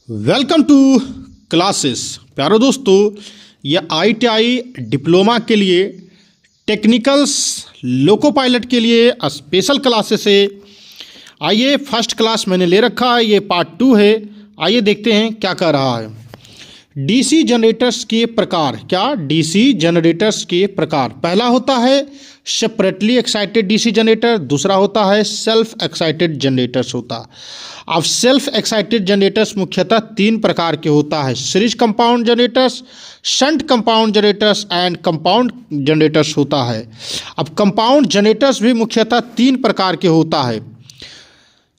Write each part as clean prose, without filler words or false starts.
Welcome two classes. प्यारे दोस्तों, यह ITI डिप्लोमा के लिए, टेक्निकल्स, लोको पायलट के लिए स्पेशल क्लासेस है। आइए, फर्स्ट क्लास मैंने ले रखा है, ये पार्ट 2 है। आइए देखते हैं क्या कर रहा है। DC जनरेटर्स के प्रकार। क्या? DC जनरेटर्स के प्रकार। पहला होता है सेपरेटली एक्साइटेड DC जनरेटर, दूसरा होता है सेल्फ एक्साइटेड जनरेटर्स होता है। अब सेल्फ एक्साइटेड जनरेटर्स मुख्यतः 3 प्रकार के होता है: series compound generators, shunt compound generators and compound generators होता है। अब कंपाउंड जनरेटर्स भी मुख्यतः 3 प्रकार के होता है।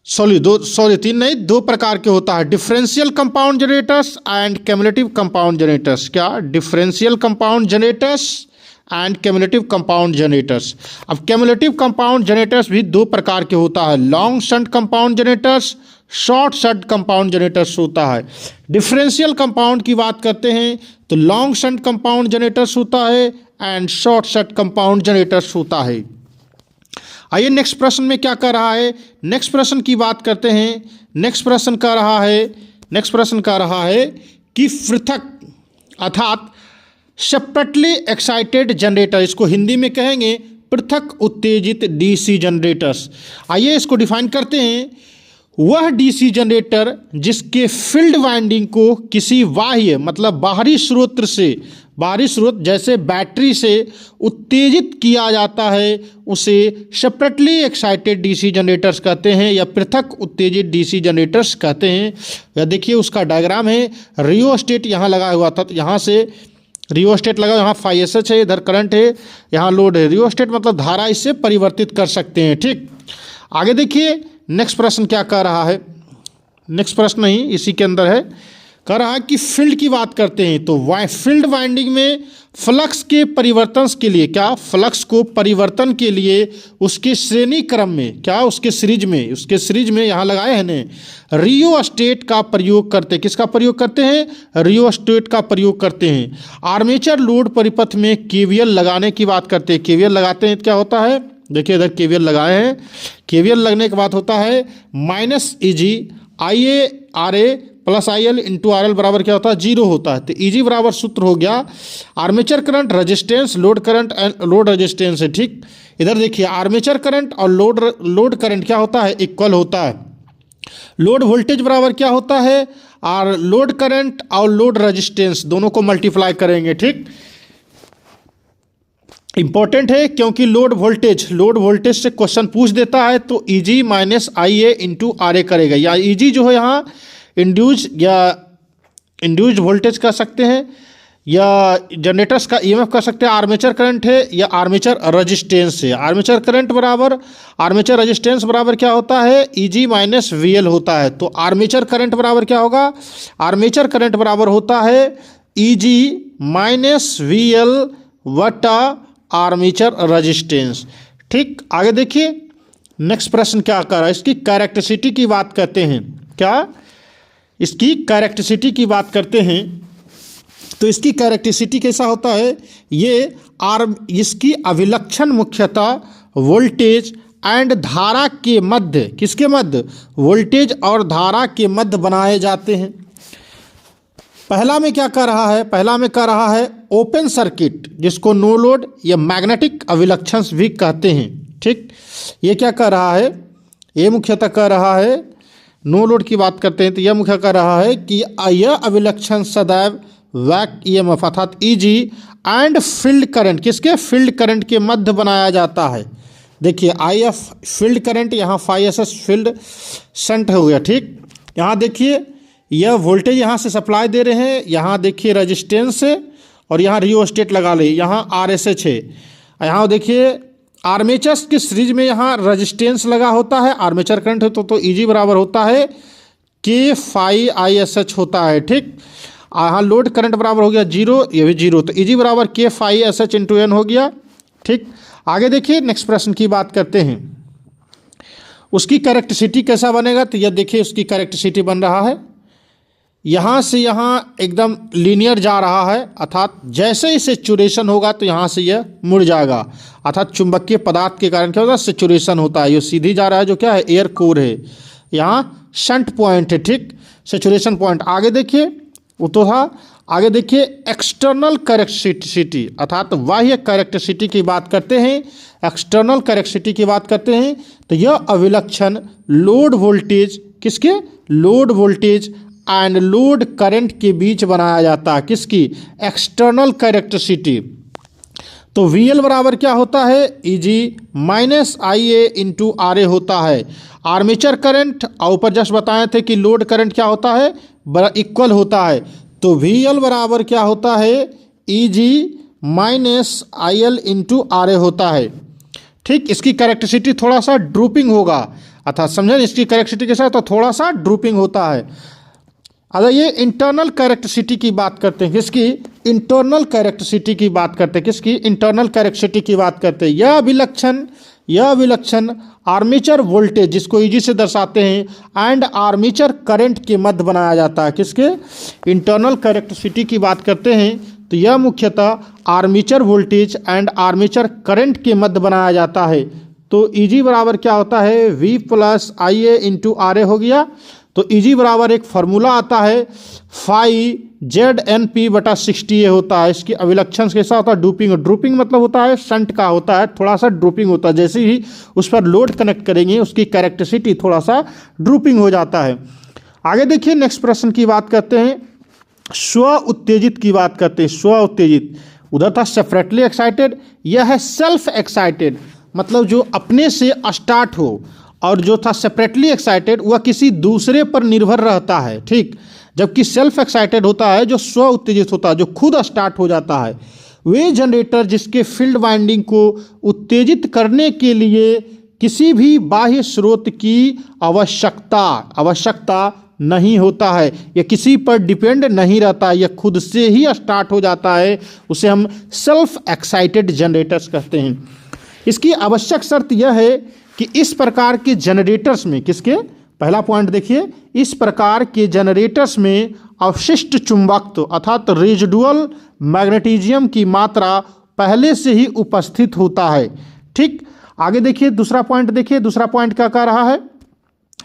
दो प्रकार के होता है: differential compound generators and cumulative compound generators. क्या? Differential compound generators and cumulative compound generators. अब क्यूमुलेटिव कंपाउंड जनरेटर्स भी 2 प्रकार के होता है: long shunt compound generators, short shunt compound generators होता है। डिफरेंशियल कंपाउंड की बात करते हैं तो लॉन्ग शंट कंपाउंड जनरेटर्स होता है and short shunt compound generators होता है। आइए नेक्स्ट प्रश्न में क्या कर रहा है, नेक्स्ट प्रश्न की बात करते हैं। नेक्स्ट प्रश्न कर रहा है कि पृथक अर्थात सेपरेटली एक्साइटेड जनरेटर, इसको हिंदी में कहेंगे पृथक उत्तेजित DC जनरेटर्स। आइए इसको डिफाइन करते हैं। वह DC जनरेटर जिसके फील्ड वाइंडिंग को किसी बाह्य मतलब बाहरी स्रोत जैसे बैटरी से उत्तेजित किया जाता है, उसे सेपरेटली एक्साइटेड DC जनरेटर्स कहते हैं या पृथक उत्तेजित DC जनरेटर्स कहते हैं। यह देखिए उसका डायग्राम है। रियोस्टेट यहाँ लगा हुआ था, तो यहाँ से रियोस्टेट लगा, यहाँ φSH है, इधर करंट है, यहाँ लोड है। रियोस्टेट मतलब धारा, इससे परिवर्तित कर सकते हैं। ठीक, आगे देखिए नेक्स्ट प्रश्न क्या कह रहा है। नेक्स्ट प्रश्न ही इसी के अंदर है, कह रहा है कि फील्ड की बात करते हैं तो फील्ड वाइंडिंग में फ्लक्स के परिवर्तन के लिए, क्या? फ्लक्स को परिवर्तन के लिए उसके श्रेणी क्रम में, क्या? उसके सीरीज में यहाँ लगाए हैं ने रियोस्टेट का प्रयोग करते हैं। किसका प्रयोग करते हैं? रियोस्टेट का प्रयोग करते हैं। आर्मेचर लोड परिपथ में KVL लगाने की बात करते हैं। KVL लगाते हैं तो क्या होता है, देखिए इधर KVL लगाए हैं। KVL लगने के बाद होता है -EG IA plus IL into RL बराबर क्या होता है? 0 होता है। तो EG बराबर सूत्र हो गया armature current, resistance, load current and load resistance है। ठीक, इधर देखिए आर्मेचर करंट और लोड करंट क्या होता है? इक्वल होता है। लोड वोल्टेज बराबर क्या होता है? और लोड करंट और लोड रेजिस्टेंस दोनों को मल्टीप्लाई करेंगे। ठीक, इंपॉर्टेंट है क्योंकि लोड वोल्टेज से क्वेश्चन पूछ देता है तो EG minus IA into RA करेगा। या EG जो है यहाँ इंड्यूस्ड वोल्टेज कह सकते हैं या जनरेटर्स का EMF कह सकते हैं। आर्मेचर करंट है या आर्मेचर रेजिस्टेंस है। आर्मेचर करंट बराबर आर्मेचर रेजिस्टेंस बराबर क्या होता है? EG माइनस VL होता है। तो आर्मेचर करंट बराबर क्या होगा? आर्मेचर करंट बराबर होता है EG माइनस VL वटा आर्मेचर रेजिस्टेंस। ठीक, आगे देखिए नेक्स्ट प्रश्न क्या कर रहा है, इसकी कैरेक्टरिस्टिक की बात करते हैं। क्या? इसकी कैरेक्टरिस्टिक की बात करते हैं तो इसकी कैरेक्टरिस्टिक कैसा होता है? इसकी अभिलक्षण मुख्यतः वोल्टेज एंड धारा के मध्य, किसके मध्य? वोल्टेज और धारा के मध्य बनाए जाते हैं। पहला में क्या कर रहा है? पहला में कर रहा है ओपन सर्किट, जिसको नो लोड या मैग्नेटिक अभिलक्षण भी कहते हैं। ठीक, ये क्या कर रहा है? ये मुख्यतः कर रहा है, नो लोड की बात करते हैं तो यह मुख्य कर रहा है कि यह अभिलक्षण सदैव वैक EMF अर्थात EG एंड फील्ड करंट, किसके? फील्ड करंट के मध्य बनाया जाता है। देखिए IF फील्ड करंट, यहाँ φSH फील्ड शंट हो गया। ठीक, यहाँ देखिए यह वोल्टेज यहाँ से सप्लाई दे रहे हैं, यहाँ देखिए रेजिस्टेंस है और यहाँ रियोस्टेट लगा ले, यहाँ RSH है। यहाँ देखिए आर्मेचर्स की सीरीज में यहाँ रेजिस्टेंस लगा होता है, आर्मेचर करंट है तो EG बराबर होता है K∅ISH होता है। ठीक, यहाँ लोड करंट बराबर हो गया 0, ये भी 0, तो EG बराबर K∅SH इंटू N हो गया। ठीक, आगे देखिए नेक्स्ट प्रश्न की बात करते हैं। उसकी कैरेक्टरिस्टिक कैसा बनेगा तो यह देखिए उसकी कैरेक्टरिस्टिक बन रहा है, यहाँ से यहाँ एकदम लीनियर जा रहा है, अर्थात जैसे ही सेचुरेशन होगा तो यहाँ से यह मुड़ जाएगा, अर्थात चुंबकीय पदार्थ के कारण क्या होता है? सेचुरेशन होता है। ये सीधी जा रहा है जो क्या है? एयर कोर है। यहाँ शंट पॉइंट है। ठीक, सेचुरेशन पॉइंट। आगे देखिए वो तो था, आगे देखिए एक्सटर्नल कैरेक्टरिस्टिसिटी अर्थात बाह्य कैरेक्टरिस्टिसिटी की बात करते हैं, एक्सटर्नल कैरेक्टरिस्टिसिटी की बात करते हैं तो यह अभिलक्षण लोड वोल्टेज, किसके, load voltage and load current के बीच बनाया जाता है, किसकी, एक्सटर्नल कैरेक्टरिस्टिसिटी। तो VL बराबर क्या होता है, EG minus IA into RA होता है। आर्मेचर करंट और ऊपर जस्ट बताए थे कि लोड करंट क्या होता है, इक्वल होता है। तो VL बराबर क्या होता है, EG minus IL into RA होता है। ठीक, इसकी कैरेक्टरिस्टिसिटी थोड़ा सा ड्रूपिंग होगा, अर्थात समझें इसकी कैरेक्टरिस्टिसिटी के साथ तो थोड़ा सा ड्रूपिंग होता है। अगर ये इंटरनल कैरेक्टरिस्टिसिटी की बात करते हैं, किसकी, इंटरनल कैरेक्टरिस्टिसिटी की बात करते हैं, किसकी, इंटरनल कैरेक्टरिस्टिसिटी की बात करते हैं। यह अभिलक्षण आर्मेचर वोल्टेज जिसको EG से दर्शाते हैं एंड आर्मेचर करंट के मध्य बनाया जाता है, किसके, इंटरनल कैरेक्टरिस्टिसिटी की बात करते हैं तो यह मुख्यतः armature voltage and armature current के मध्य बनाया जाता है। तो EG बराबर क्या होता है, V plus IA into RA हो गया। तो EG बराबर एक फार्मूला आता है फाई ZNP बटा 60A होता है। इसकी अभिलक्षण कैसा होता है, ड्रूपिंग मतलब होता है शंट का होता है, थोड़ा सा ड्रूपिंग होता है। जैसे ही उस पर लोड कनेक्ट करेंगे उसकी कैरेक्टरिस्टिसिटी थोड़ा सा ड्रूपिंग हो जाता है। आगे देखिए नेक्स्ट प्रश्न की बात करते हैं, स्व उत्तेजित की बात करते हैं। स्व उत्तेजित, उधर था सेपरेटली एक्साइटेड, यह है सेल्फ एक्साइटेड, मतलब जो अपने से स्टार्ट हो, और जो था सेपरेटली एक्साइटेड वह किसी दूसरे पर निर्भर रहता है। ठीक, जबकि सेल्फ एक्साइटेड होता है जो स्व उत्तेजित होता है, जो खुद स्टार्ट हो जाता है। वे जनरेटर जिसके फील्ड वाइंडिंग को उत्तेजित करने के लिए किसी भी बाह्य स्रोत की आवश्यकता नहीं होता है, यह किसी पर डिपेंड नहीं रहता है, यह खुद से ही स्टार्ट हो जाता है, उसे हम सेल्फ एक्साइटेड जनरेटर्स कहते हैं। इसकी आवश्यक शर्त यह है कि इस प्रकार के जनरेटर्स में, किसके, पहला पॉइंट देखिए, इस प्रकार के जनरेटर्स में अवशिष्ट चुंबकत्व अर्थात रेजिडुअल मैग्नेटिज्म की मात्रा पहले से ही उपस्थित होता है। ठीक, आगे देखिए दूसरा पॉइंट देखिए, दूसरा पॉइंट क्या कह रहा है,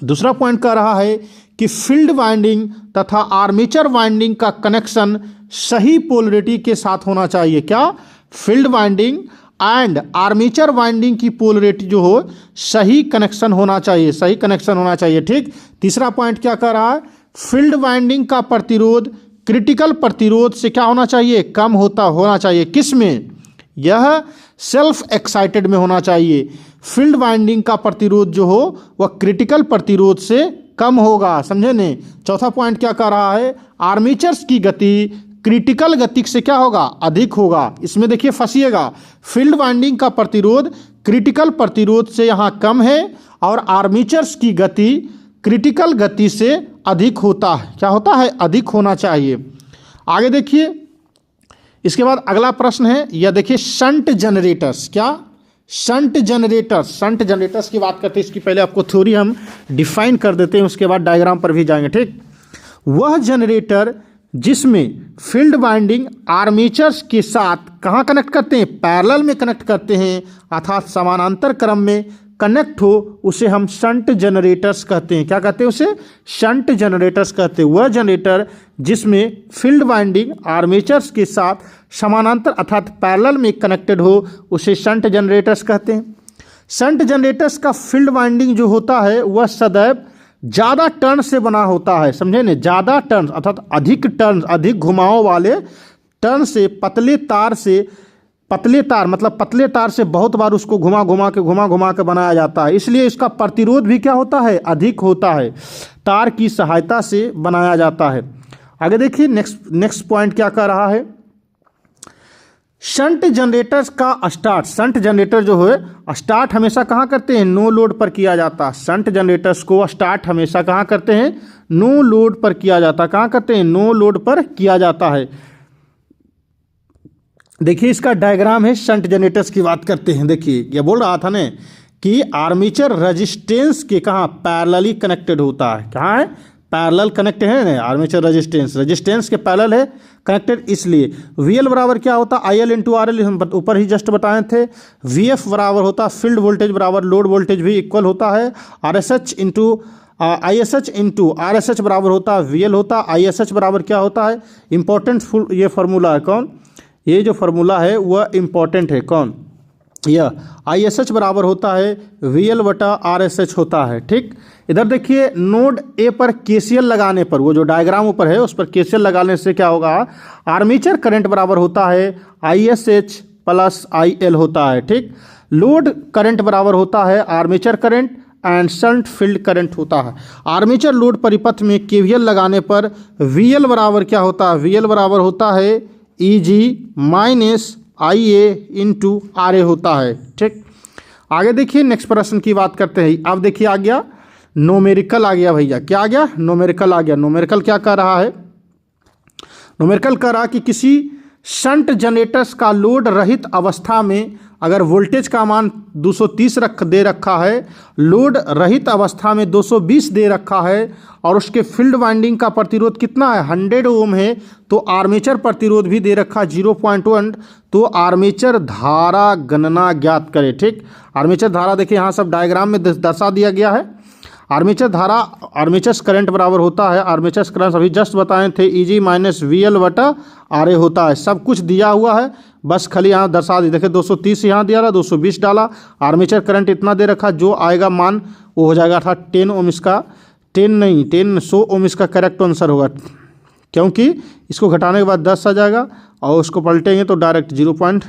दूसरा पॉइंट कह रहा है कि फील्ड वाइंडिंग तथा आर्मेचर वाइंडिंग का कनेक्शन सही पोलरिटी के साथ होना चाहिए। क्या, field winding and armature winding की पोलरिटी जो हो सही कनेक्शन होना चाहिए, सही कनेक्शन होना चाहिए। ठीक, तीसरा पॉइंट क्या कह रहा है, फील्ड वाइंडिंग का प्रतिरोध क्रिटिकल प्रतिरोध से क्या होना चाहिए, कम होना चाहिए। किस में, यह सेल्फ एक्साइटेड में होना चाहिए। फील्ड वाइंडिंग का प्रतिरोध जो हो वह क्रिटिकल प्रतिरोध से कम होगा, समझे ने। चौथा पॉइंट क्या कह रहा है, आर्मेचर्स की गति क्रिटिकल गति से क्या होगा, अधिक होगा। इसमें देखिए फंसिएगा, फील्ड वाइंडिंग का प्रतिरोध क्रिटिकल प्रतिरोध से यहाँ कम है और आर्मेचर्स की गति क्रिटिकल गति से अधिक होता है। क्या होता है, अधिक होना चाहिए। आगे देखिए इसके बाद अगला प्रश्न है, यह देखिए शंट जनरेटर्स। क्या, शंट जनरेटर्स की बात करते हैं। इसकी पहले आपको थ्योरी हम डिफाइन कर देते हैं, उसके बाद डायग्राम पर भी जाएंगे। ठीक, वह जनरेटर जिसमें फील्ड वाइंडिंग आर्मेचर्स के साथ कहाँ कनेक्ट करते हैं, पैरेलल में कनेक्ट करते हैं, अर्थात समानांतर क्रम में कनेक्ट हो, उसे हम शंट जनरेटर्स कहते हैं। क्या कहते हैं उसे, शंट जनरेटर्स कहते हैं। वह जनरेटर जिसमें फील्ड वाइंडिंग आर्मेचर्स के साथ समानांतर अर्थात पैरेलल में कनेक्टेड हो उसे शंट जनरेटर्स कहते हैं। शंट जनरेटर्स का फील्ड वाइंडिंग जो होता है वह सदैव ज़्यादा टर्न से बना होता है, समझे ने, ज़्यादा टर्न अर्थात अधिक टर्न, अधिक घुमाव वाले टर्न से, पतले तार मतलब पतले तार से बहुत बार उसको घुमा घुमा के बनाया जाता है। इसलिए इसका प्रतिरोध भी क्या होता है, अधिक होता है, तार की सहायता से बनाया जाता है। आगे देखिए नेक्स्ट पॉइंट क्या कह रहा है, शंट जनरेटर्स का स्टार्ट, शंट जनरेटर जो है स्टार्ट हमेशा कहाँ करते हैं, नो लोड पर किया जाता है। शंट जनरेटर्स को स्टार्ट हमेशा कहाँ करते हैं, नो लोड पर किया जाता है। कहाँ करते हैं, नो लोड पर किया जाता है। देखिए इसका डायग्राम है, शंट जनरेटर्स की बात करते हैं। देखिए ये बोल रहा था ना कि आर्मेचर रेजिस्टेंस के कहाँ पैरेलली कनेक्टेड होता है, कहाँ है, पैरेलल कनेक्ट है ना, आर्मेचर रेजिस्टेंस के पैरेलल है कनेक्टेड। इसलिए VL बराबर क्या होता है, IL इंटू RL, हम ऊपर ही जस्ट बताए थे। VF बराबर होता है फील्ड वोल्टेज बराबर लोड वोल्टेज भी इक्वल होता है। RSH into I S H into R S H बराबर होता है वी एल होता है। आई एस एच बराबर क्या होता है, इंपॉर्टेंट ये फार्मूला है कौन, ये जो फार्मूला है वह इंपॉर्टेंट है कौन, यह आई एस एच बराबर होता है वी एल बटा आर एस एच होता है। ठीक, इधर देखिए नोड ए पर केसीएल लगाने पर, वो जो डायग्राम ऊपर है उस पर केसीएल लगाने से क्या होगा, आर्मेचर करंट बराबर होता है I S H plus I L होता है। ठीक, लोड करंट बराबर होता है armature current and shunt field current होता है। आर्मेचर लोड परिपथ में केवीएल लगाने पर वीएल बराबर क्या होता है, वीएल बराबर होता है E G minus I A into R A होता है। ठीक, आगे देखिए नेक्स्ट प्रश्न की बात करते हैं। अब देखिए आ गया नोमेरिकल, आ गया भैया, क्या आ गया, नोमेरिकल आ गया। नोमेरिकल क्या कर रहा है, नोमेरिकल कर रहा कि किसी शंट जनरेटर्स का लोड रहित अवस्था में अगर वोल्टेज का मान 230 दे रखा है, लोड रहित अवस्था में 220 दे रखा है और उसके फील्ड वाइंडिंग का प्रतिरोध कितना है 100 ओम है, तो आर्मेचर प्रतिरोध भी दे रखा 0.1, तो आर्मेचर धारा गणना ज्ञात करें। ठीक, आर्मेचर धारा देखिए यहाँ सब डायग्राम में दर्शा दिया गया है। आर्मेचर धारा आर्मेचर करंट बराबर होता है, आर्मेचर करंट अभी जस्ट बताए थे ई जी माइनस वी एल बटा आर ए होता है। सब कुछ दिया हुआ है, बस खाली यहाँ दर्शा दी। देखिए 230 यहाँ दिया रहा, 220 डाला, आर्मेचर करंट इतना दे रखा, जो आएगा मान वो हो जाएगा था 10 ओम, इसका 100 ओम इसका करेक्ट आंसर होगा, क्योंकि इसको घटाने के बाद 10 आ जाएगा और उसको पलटेंगे तो डायरेक्ट 0.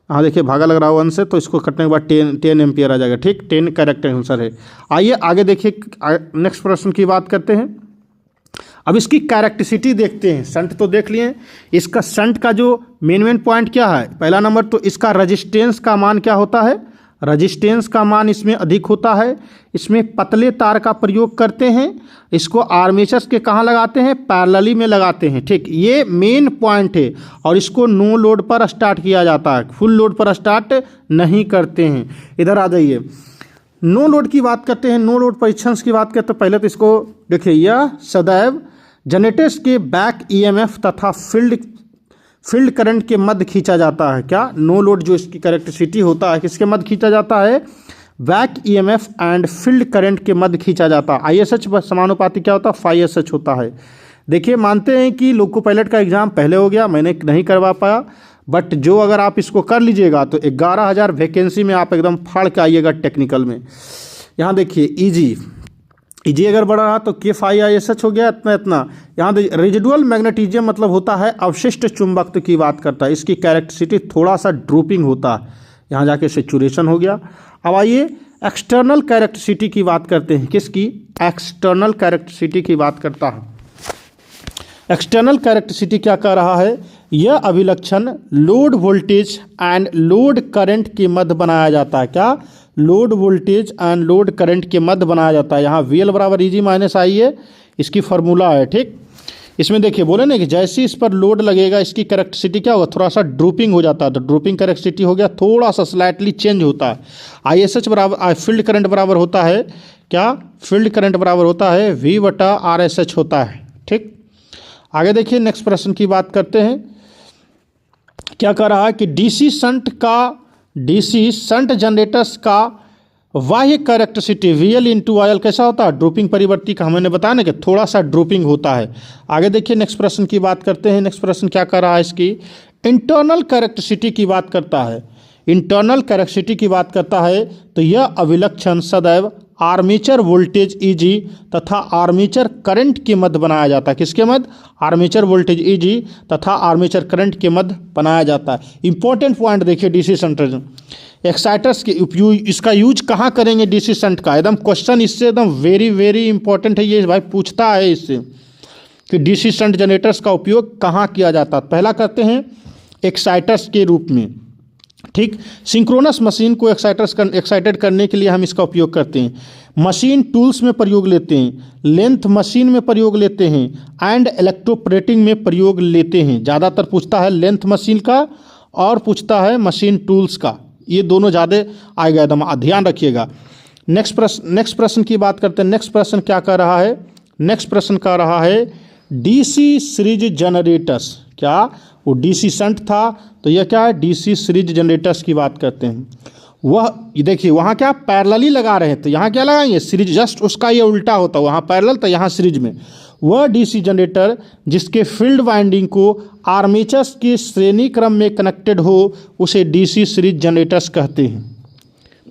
हाँ देखिए भागा लग रहा है 1 से, तो इसको कटने के बाद 10 एम्पियर आ जाएगा। ठीक, 10 करेक्ट आंसर है। आइए आगे देखिए नेक्स्ट प्रश्न की बात करते हैं। अब इसकी कैरेक्टरिस्टिक देखते हैं। शंट तो देख लिए, इसका शंट का जो मेन पॉइंट क्या है, पहला नंबर तो इसका रजिस्टेंस का मान क्या होता है, रजिस्टेंस का मान इसमें अधिक होता है। इसमें पतले तार का प्रयोग करते हैं, इसको आर्मेचर के कहाँ लगाते हैं, पैरेलली में लगाते हैं। ठीक, ये मेन पॉइंट है और इसको नो लोड पर स्टार्ट किया जाता है, फुल लोड पर स्टार्ट नहीं करते हैं। इधर आ जाइए, नो लोड की बात करते हैं, नो लोड परीक्षण की बात करते हैं। पहले तो इसको देखिए, यह सदैव जनरेटर्स के बैक ईएमएफ तथा फील्ड करंट के मध्य खींचा जाता है। क्या, नो लोड जो इसकी कैरेक्टरिस्टिक होता है किसके मध्य खींचा जाता है, back EMF and field current के मध्य खींचा जाता है। आईएसएच समानुपाती क्या होता है, 5SH होता है। देखिए मानते हैं कि लोको पायलट का एग्जाम पहले हो गया, मैंने नहीं करवा पाया, बट जो अगर आप इसको कर लीजिएगा तो 11,000 वैकेंसी में आप एकदम फाड़ के आइएगा टेक्निकल में। यहाँ देखिए ईजी अगर बढ़ रहा तो K5ISH हो गया इतना। यहाँ देखिए रेजिडुअल मैग्नेटिज्म मतलब होता है अवशिष्ट चुंबकत्व की बात करता है, इसकी कैरेक्टरिस्टिक थोड़ा सा ड्रूपिंग होता है, यहाँ जाके सेचुरेशन हो गया। अब आइए एक्सटर्नल कैरेक्टरिस्टिक की बात करते हैं, किसकी, एक्सटर्नल कैरेक्टरिस्टिक की बात करता है। एक्सटर्नल कैरेक्टरिस्टिक क्या कह रहा है, यह अभिलक्षण load voltage and load current के मध्य बनाया जाता है। क्या, load voltage and load current के मध्य बनाया जाता है। यहाँ VL बराबर EG माइनस आई है, इसकी फार्मूला है। ठीक, इसमें देखिए बोले ना कि जैसे इस पर लोड लगेगा इसकी कैरेक्टरिस्टिक क्या होगा, थोड़ा सा ड्रूपिंग हो जाता है, तो ड्रूपिंग कैरेक्टरिस्टिक हो गया, थोड़ा सा स्लाइटली चेंज होता है। ISH बराबर फील्ड करंट बराबर होता है क्या, फील्ड करंट बराबर होता है V बटा RSH होता है। ठीक, आगे देखिए नेक्स्ट प्रश्न की बात करते हैं। क्या कर रहा है कि डीसी शंट जनरेटर्स का बाह्य कैरेक्टरिस्टिक VL इंटू IL कैसा होता है, ड्रूपिंग परिवर्ती का हमने बताया ना कि थोड़ा सा ड्रूपिंग होता है। आगे देखिए नेक्स्ट प्रश्न की बात करते हैं। नेक्स्ट प्रश्न क्या कर रहा है, इसकी इंटरनल कैरेक्टरिस्टिक की बात करता है। इंटरनल कैरेक्टरिस्टिक की बात करता है तो यह अभिलक्षण सदैव आर्मेचर वोल्टेज EG तथा आर्मेचर करंट के मध्य बनाया जाता है। किसके मध्य, आर्मेचर वोल्टेज EG तथा आर्मेचर करंट के मध्य बनाया जाता है। इंपॉर्टेंट पॉइंट देखिए डीसी शंट एक्साइटर्स के उपयोग, इसका यूज कहाँ करेंगे डीसी शंट का, एकदम क्वेश्चन इससे एकदम वेरी इंपॉर्टेंट है, ये भाई पूछता है इससे कि डीसी शंट जनरेटर्स का उपयोग कहाँ किया जाता है। पहला करते हैं एक्साइटर्स के रूप में। ठीक, सिंक्रोनस मशीन को एक्साइटेड करने के लिए हम इसका उपयोग करते हैं, मशीन टूल्स में प्रयोग लेते हैं, लेंथ मशीन में प्रयोग लेते हैं एंड इलेक्ट्रोप्रेटिंग में प्रयोग लेते हैं। ज़्यादातर पूछता है लेंथ मशीन का और पूछता है मशीन टूल्स का, ये दोनों ज़्यादा आएगा, एकदम ध्यान रखिएगा। नेक्स्ट प्रश्न की बात करते हैं। नेक्स्ट प्रश्न क्या कर रहा है, नेक्स्ट प्रश्न कह रहा है डीसी सीरीज जनरेटर्स। क्या, वो डीसी शंट था तो यह क्या है, डीसी सीरीज जनरेटर्स की बात करते हैं। वह देखिए वहाँ क्या पैरेलली लगा रहे थे, यहाँ क्या लगाएंगे सीरीज, जस्ट उसका ये उल्टा होता, वहाँ पैरेलल तो यहाँ सीरीज में। वह डीसी जनरेटर जिसके फील्ड वाइंडिंग को आर्मेचर्स के श्रेणी क्रम में कनेक्टेड हो उसे डीसी सीरीज जनरेटर्स कहते हैं।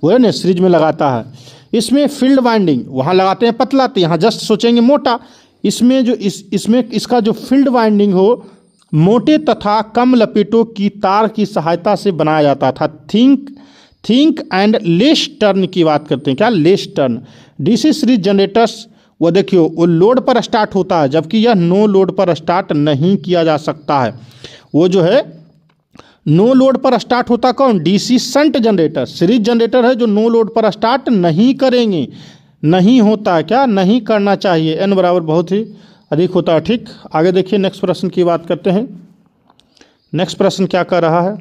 वो है ना सीरीज में लगाता है, इसमें फील्ड वाइंडिंग वहाँ लगाते हैं पतला, तो यहाँ जस्ट सोचेंगे मोटा। इसमें जो इसमें इसका जो फील्ड वाइंडिंग हो मोटे तथा कम लपेटों की तार की सहायता से बनाया जाता था। थिंक एंड लेस टर्न की बात करते हैं, क्या less turn. DC series generators वो देखियो वो लोड पर स्टार्ट होता है, जबकि यह नो लोड पर स्टार्ट नहीं किया जा सकता है। वो जो है नो लोड पर स्टार्ट होता कौन, DC shunt generator. Series generator है जो नो लोड पर स्टार्ट नहीं करेंगे, नहीं होता है, क्या नहीं करना चाहिए, एन बराबर बहुत ही अधिक होता है। ठीक, आगे देखिए नेक्स्ट प्रश्न की बात करते हैं। नेक्स्ट प्रश्न क्या कर रहा है,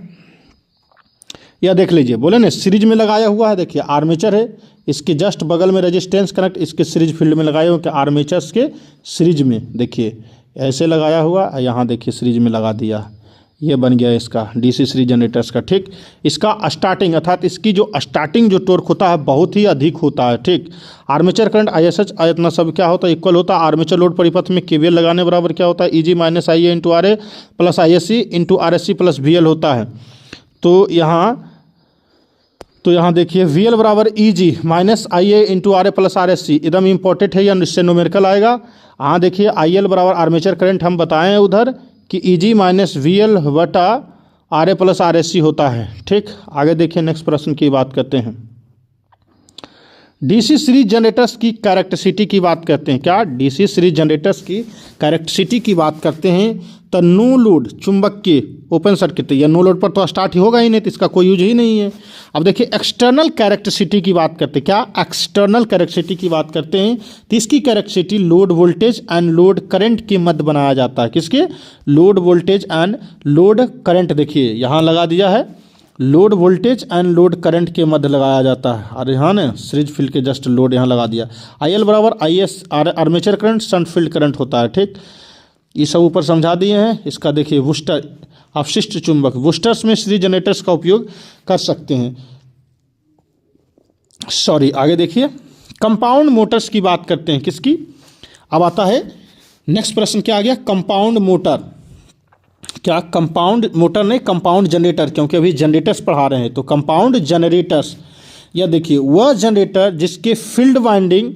यह देख लीजिए। बोले ना सीरीज में लगाया हुआ है, देखिए आर्मेचर है, इसके जस्ट बगल में रेजिस्टेंस कनेक्ट इसके सीरीज फील्ड में लगाए हुए, आर्मेचर्स के सीरीज में देखिए ऐसे लगाया हुआ, यहाँ देखिए सीरीज में लगा दिया, ये बन गया इसका डीसी सीरीज जनरेटर्स का। ठीक, इसका स्टार्टिंग अर्थात इसकी जो स्टार्टिंग जो टॉर्क होता है बहुत ही अधिक होता है। ठीक, आर्मेचर करंट आईएसएच इतना सब क्या होता है इक्वल होता है आर्मेचर लोड परिपथ में केवीएल लगाने बराबर क्या होता है EG minus I A into R A plus I S C into R S C plus V L होता है। तो यहाँ देखिए वी एल बराबर E G minus I A into R A plus R S C, एकदम important है, या इससे न्यूमेरिकल आएगा। हाँ देखिए आई एल बराबर आर्मेचर करंट हम बताएं हैं उधर कि E G minus V L बटा R A plus R S C होता है। ठीक, आगे देखिए नेक्स्ट प्रश्न की बात करते हैं। डीसी सीरीज जनरेटर्स की कैरेक्टरिस्टिक की बात करते हैं, क्या डीसी सीरीज जनरेटर्स की कैरेक्टरिस्टिक की बात करते हैं। तो नो लोड चुंबकीय ओपन सर्किट, या नो लोड पर तो स्टार्ट ही होगा ही नहीं, तो इसका कोई यूज ही नहीं है। अब देखिए एक्सटर्नल कैरेक्टरिस्टिक की बात करते हैं, क्या एक्सटर्नल कैरेक्टरिस्टिक की बात करते हैं। तो इसकी characteristic load voltage and load current के मध्य बनाया जाता है, किसके, load voltage and load current. देखिए यहाँ लगा दिया है load voltage and load current के मध्य लगाया जाता है, और यहाँ ने सीरीज फील्ड के जस्ट लोड यहाँ लगा दिया। आई एल बराबर I S armature current shunt field current होता है। ठीक, ये सब ऊपर समझा दिए हैं। इसका देखिए बूस्टर अवशिष्ट चुंबक, बूस्टर्स में सीरीज जनरेटर्स का उपयोग कर सकते हैं। सॉरी, आगे देखिए कंपाउंड मोटर्स की बात करते हैं, किसकी। अब आता है नेक्स्ट प्रश्न, क्या आ गया, कंपाउंड मोटर। क्या कंपाउंड मोटर नहीं, कंपाउंड जनरेटर, क्योंकि अभी जनरेटर्स पढ़ा रहे हैं, तो कंपाउंड जनरेटर्स। या देखिए वह जनरेटर जिसके फील्ड वाइंडिंग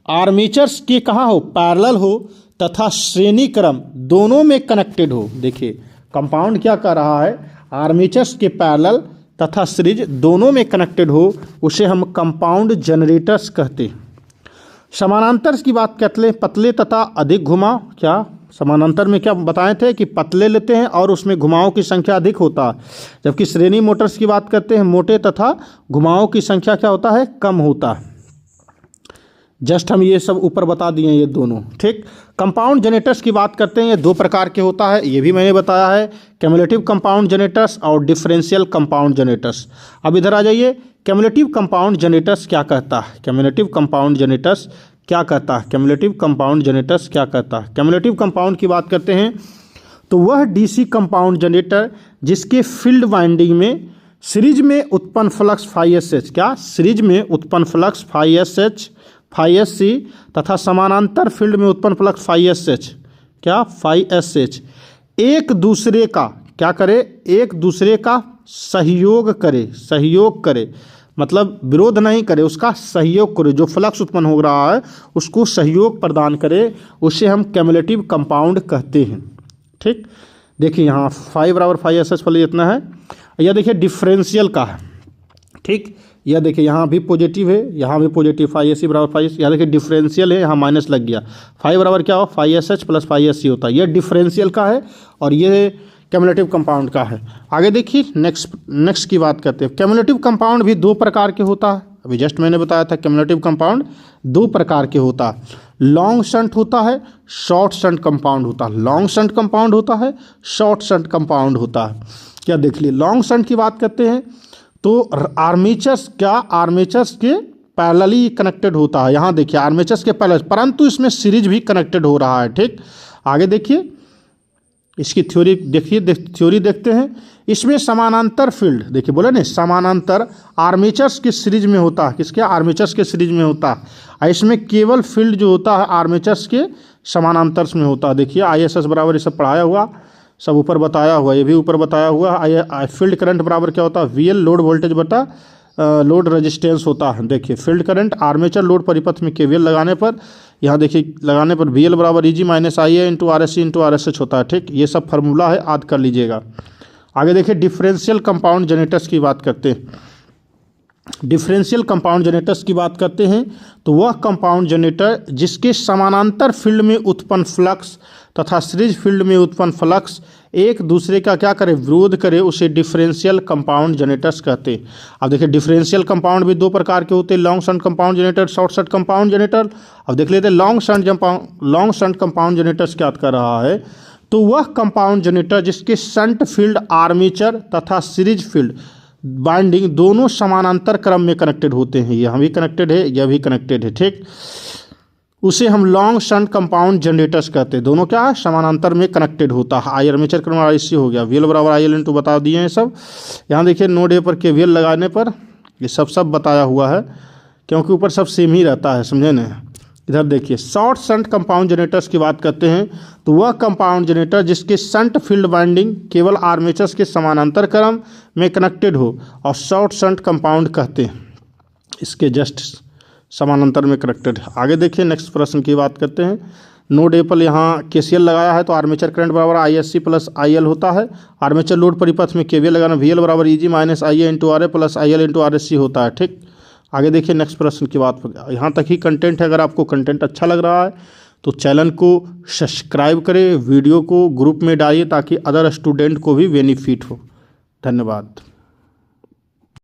आर्मेचर्स के कहाँ हो, पैरेलल हो तथा श्रेणी क्रम दोनों में कनेक्टेड हो। देखिए कंपाउंड क्या कर रहा है, आर्मेचर्स के पैरेलल तथा सीरीज दोनों में कनेक्टेड हो, उसे हम कंपाउंड जनरेटर्स कहते हैं। समानांतर की बात करते हैं, पतले तथा अधिक घुमाव। क्या समानांतर में क्या बताए थे कि पतले लेते हैं और उसमें घुमावों की संख्या अधिक होता है, जबकि श्रेणी मोटर्स की बात करते हैं मोटे तथा घुमावों की संख्या क्या होता है, कम होता है। जस्ट हम ये सब ऊपर बता दिए ये दोनों। ठीक, कंपाउंड जनरेटर्स की बात करते हैं, ये दो प्रकार के होता है, ये भी मैंने बताया है, क्यूमुलेटिव कंपाउंड जनरेटर्स और डिफरेंशियल कंपाउंड जनरेटर्स। अब इधर आ जाइए, क्यूमुलेटिव कंपाउंड जनरेटर्स क्या कहता है, क्यूमुलेटिव कंपाउंड जनरेटर्स क्या कहता है, क्यूमुलेटिव कंपाउंड जनरेटर्स क्या कहता है। क्यूमुलेटिव कंपाउंड की बात करते हैं तो वह डीसी कंपाउंड जनरेटर जिसके फील्ड वाइंडिंग में सीरीज में उत्पन्न फ्लक्स फाई एस एच, क्या सीरीज में उत्पन्न flux phi S H phi S C तथा समानांतर फील्ड में उत्पन्न फ्लक्स फाई एस एच, क्या फाई एस एच, एक दूसरे का क्या करे, एक दूसरे का सहयोग करे, मतलब विरोध नहीं करे, उसका सहयोग करे, जो फ्लक्स उत्पन्न हो रहा है उसको सहयोग प्रदान करे, उसे हम क्यूमुलेटिव कंपाउंड कहते हैं। ठीक, देखिए यहाँ फाई बराबर फाई एस एच वाले इतना है। यह देखिए डिफरेंशियल का है। ठीक, यह देखिए यहाँ भी पॉजिटिव है, यहाँ भी पॉजिटिव, फाई एस सी बराबर फाई एस, यहाँ देखिए डिफरेंशियल है, यहाँ माइनस लग गया, फाई बराबर क्या हो, phi S H plus phi S C होता है। यह डिफरेंशियल का है और ये क्यूमुलेटिव कंपाउंड का है। आगे देखिए नेक्स्ट की बात करते हैं। क्यूमुलेटिव कंपाउंड भी दो प्रकार के होता है, अभी जस्ट मैंने बताया था क्यूमुलेटिव कंपाउंड दो प्रकार के होता है, लॉन्ग शंट होता है, शॉर्ट शंट कंपाउंड होता है। लॉन्ग शंट कंपाउंड होता है, शॉर्ट शंट कंपाउंड होता है। क्या देख लिए, लॉन्ग शंट की बात करते हैं तो आर्मेचर्स के पैरेलली कनेक्टेड होता है। यहाँ देखिए आर्मेचर्स के पैरेलल, परंतु इसमें सीरीज भी कनेक्टेड हो रहा है। ठीक, आगे देखिए इसकी थ्योरी देखिए, थ्योरी देखते हैं। इसमें समानांतर फील्ड, देखिए बोले नहीं, समानांतर आर्मेचर्स के सीरीज में होता है। किसके? आर्मेचर्स के सीरीज में होता है। और इसमें केवल फील्ड जो होता है आर्मेचर्स के समानांतर में होता है। देखिए ISS बराबर ये सब पढ़ाया हुआ, सब ऊपर बताया हुआ, ये भी ऊपर बताया हुआ। फील्ड करंट बराबर क्या होता है? VL लोड वोल्टेज बटा लोड रेजिस्टेंस होता है। देखिए फील्ड करंट आर्मेचर लोड परिपथ में KVL लगाने पर, यहाँ देखिए लगाने पर VL बराबर EG minus IA into RSC into RSH होता है। ठीक, ये सब फार्मूला है, याद कर लीजिएगा। आगे देखिए डिफरेंशियल कंपाउंड जनरेटर्स की बात करते हैं। डिफरेंशियल कंपाउंड जनरेटर्स की बात करते हैं तो वह कंपाउंड जनरेटर जिसके समानांतर फील्ड में उत्पन्न फ्लक्स तथा सीरीज फील्ड में उत्पन्न फ्लक्स एक दूसरे का क्या करे? विरोध करे, उसे डिफरेंशियल कंपाउंड जनरेटर्स कहते हैं। अब देखिए डिफरेंशियल कंपाउंड भी दो प्रकार के होते हैं, long shunt compound generator, short shunt compound generator. अब देख लेते हैं लॉन्ग शंट कंपाउंड जनरेटर्स क्या कर रहा है। तो वह कंपाउंड जनरेटर जिसके शंट फील्ड आर्मेचर तथा सीरीज फील्ड बाइंडिंग दोनों समानांतर क्रम में कनेक्टेड होते हैं, यह भी कनेक्टेड है, यह भी कनेक्टेड है। ठीक, उसे हम लॉन्ग शंट कंपाउंड जनरेटर्स कहते हैं। दोनों क्या है? समानांतर में कनेक्टेड होता है। आई आर्मेचर करंट IC हो गया, VL बराबर IL इंटू बता दिए हैं सब। यहाँ देखिए नोड A पर KVL लगाने पर ये सब बताया हुआ है, क्योंकि ऊपर सब सेम ही रहता है, समझे ना। इधर देखिए शॉर्ट शंट कंपाउंड जनरेटर्स की बात करते हैं तो वह कंपाउंड जनरेटर जिसके शंट फील्ड बाइंडिंग केवल आर्मेचर्स के समानांतर क्रम में कनेक्टेड हो और शॉर्ट शंट कंपाउंड कहते हैं, इसके जस्ट समानांतर में कनेक्टेड है। आगे देखिए नेक्स्ट प्रश्न की बात करते हैं। नोड A पर यहाँ KCL लगाया है तो आर्मेचर करंट बराबर ISC प्लस IL होता है। आर्मेचर लोड परिपथ में KVL लगाना, VL बराबर EG minus IA into RA plus IL into RSC होता है। ठीक, आगे देखिए नेक्स्ट प्रश्न की बात। यहाँ तक ही कंटेंट है। अगर आपको कंटेंट अच्छा लग रहा है तो चैनल को सब्सक्राइब करें, वीडियो को ग्रुप में डालिए ताकि अदर स्टूडेंट को भी बेनिफिट हो। धन्यवाद।